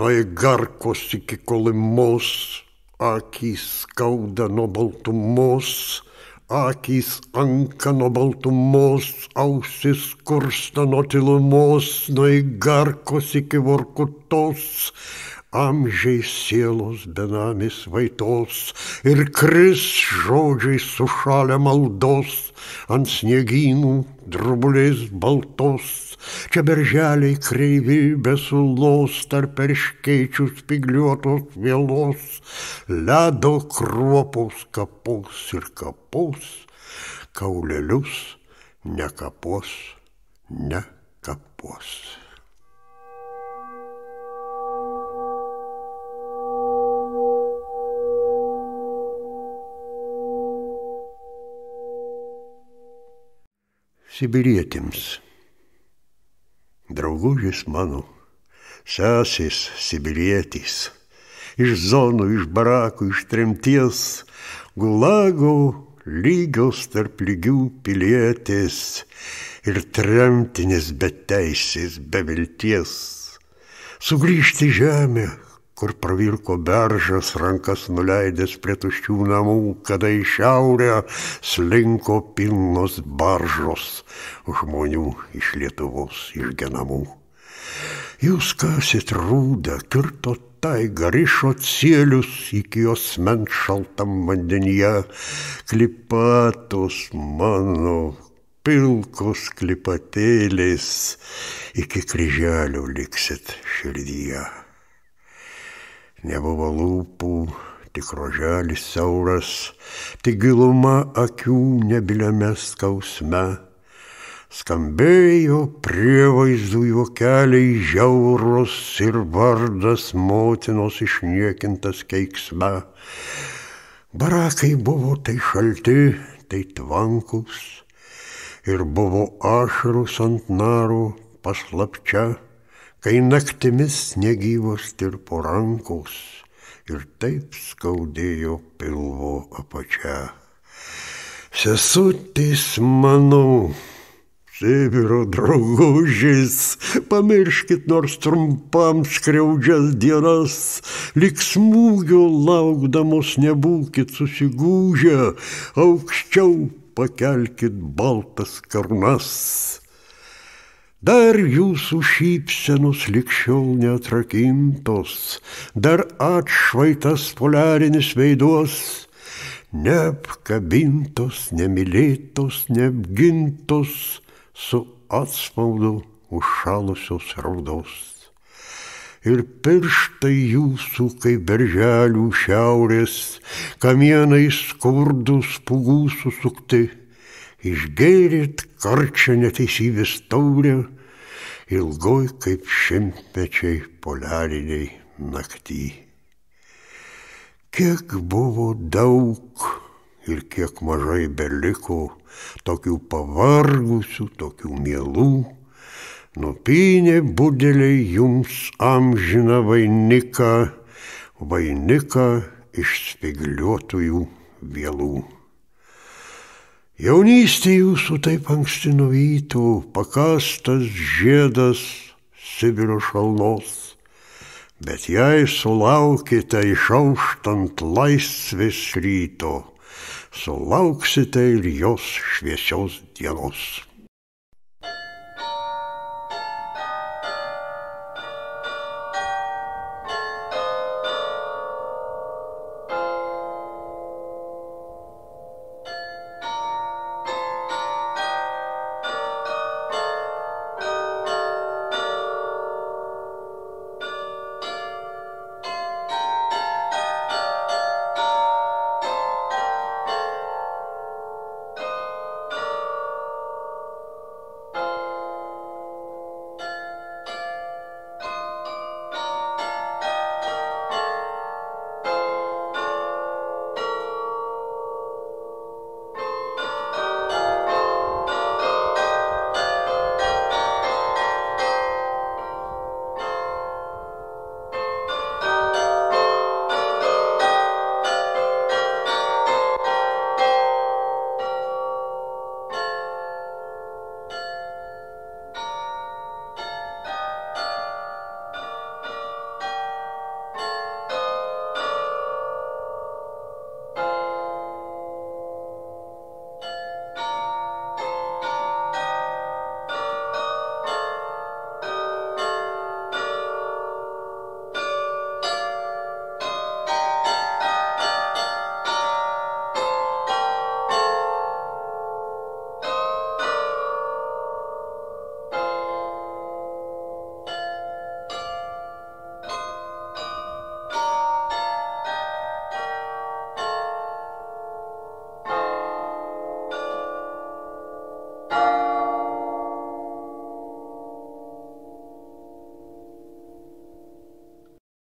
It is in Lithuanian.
nuo Igarkos iki Kolimos, akys skauda nuo baltumos, akys anka nuo baltumos, ausis kursta nuo tylumos, nuo Igarkos iki Vorkutos, amžiai sielos benamis vaitos ir kris žodžiai sušalę maldos ant sniegynų drobulės baltos. Čia berželiai kreivi be sulos tarp erškėčių spygliuotos vielos, ledo kruopos kapos ir kapos, kaulelius nekapos, nekapos. Sibirietėms. Draugužis mano, sesės sibirietės, iš zonų, iš barakų, iš tremties, gulago lygios tarp lygių pilietės ir tremtinės be teisės, be vilties. Sugrįžti į žemę, kur pravirko beržas, rankas nuleidęs prie tuščių namų, kada į šiaurę slinko pilnos baržos žmonių iš Lietuvos išgenamų. Jūs kasėt rūdą, kirtot taigą, rišot sielius iki jos mens šaltam vandenyje, klipatos mano, pilkos klipatėlės, iki kryželio liksit širdyje. Nebuvo lūpų, tik roželis siauras, tik giluma akių nebiliame skausme. Skambėjo prievaizdų juokeliai žiaurus ir vardas motinos išniekintas keiksme. Barakai buvo tai šalti, tai tvankus, ir buvo ašarus ant narų paslapčia, kai naktimis negyvos tirpo rankos ir taip skaudėjo pilvo apačia. Sesutės mano, Sibiro draugužis, pamirškit nors trumpam skriaudžias dienas, lyg smūgio laukdamos nebūkit susigūžę, aukščiau pakelkit baltas karūnas. Dar jūsų šypsenos likščiol neatrakintos, dar atšvaitas poliarinis veiduos, neapkabintos, nemylėtos, neapgintos, su atspaudu užšalusios raudos. Ir pirštai jūsų, kaip berželių šiaurės, kamienai skurdus pūgų susukti, išgėrėt karčią neteisybės taurę, ilgoj kaip šimtmečiai poliariniai nakty. Kiek buvo daug ir kiek mažai beliko tokių pavargusių, tokių mielų, nupynė budeliai jums amžiną vainiką, vainiką iš spygliuotųjų vielų. Jaunystė jūsų taip anksti nuvyto, pakastas žiedas Sibiro šalnos, bet jei sulaukite išauštant laisvės ryto, sulauksite ir jos šviesios dienos.